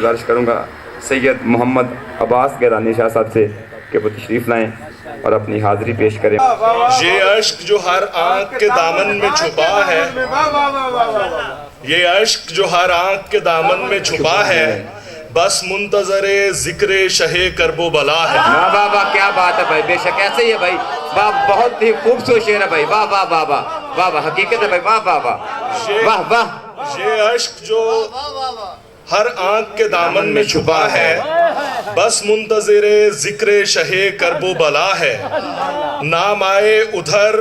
گزارش کروں گا سید محمد عباس گیلانی شاہ صاحب سے کہ وہ تشریف لائیں اور اپنی حاضری پیش کریں. یہ عشق جو ہر آنکھ کے دامن میں چھپا ہے، یہ عشق جو ہر آنکھ کے دامن میں چھپا ہے، بس منتظر ذکر شہ کرب و بلا ہے. واہ واہ واہ، کیا بات ہے بھائی، بے شک ایسے ہی ہے بھائی. واہ، بہت ہی خوبصورت شعر ہے بھائی. واہ واہ واہ واہ واہ واہ، حقیقت ہے بھائی. واہ واہ واہ واہ واہ. یہ عشق جو ہر آنکھ کے دامن میں چھپا ہے، بس منتظر ذکر شہ کرب و بلا ہے. نام آئے ادھر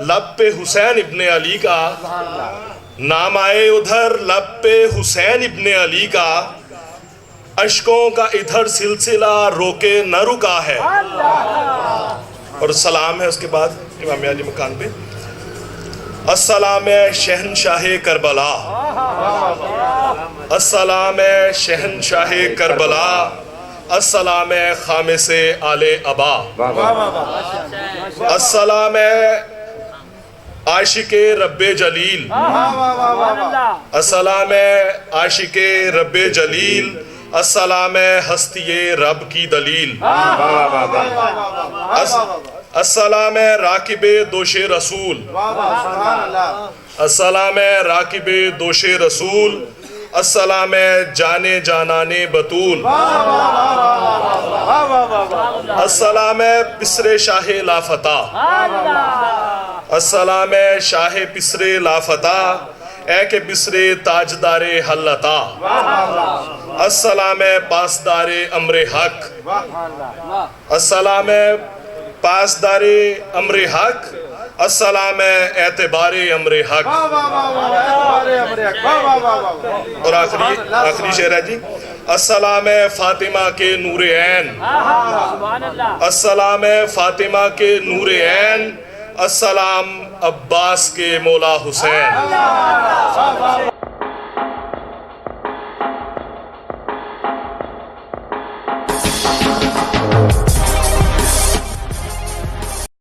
لب پہ حسین ابن علی کا، نام آئے ادھر لب پہ حسین ابن علی کا، اشکوں کا ادھر سلسلہ روکے نہ رکا ہے. اور سلام ہے اس کے بعد امام علی مکان پہ. السلام شہنشاہ کربلا، السلام شہنشاہ کربلا، السلام خامس آل ابا، السلام عاشق رب جلیل، السلام عاشق رب جلیل، السلام ہستی رب کی دلیل، السلام راکب دوش رسول، السلام راکب دوش رسول، السلام جانے جانانے بطول، السلام پسر شاہ لافتہ، السلام شاہ پسر لافتہ، اے کہ بسر تاجدار حلتا، السلام پاسدار امر حق، السلام پاسدار امر حق، السلام اعتبار امر حق. اور آخری شعر ہے جی. السلام فاطمہ کے نور عین، السلام فاطمہ کے نور عین، السلام عباس کے مولا حسین.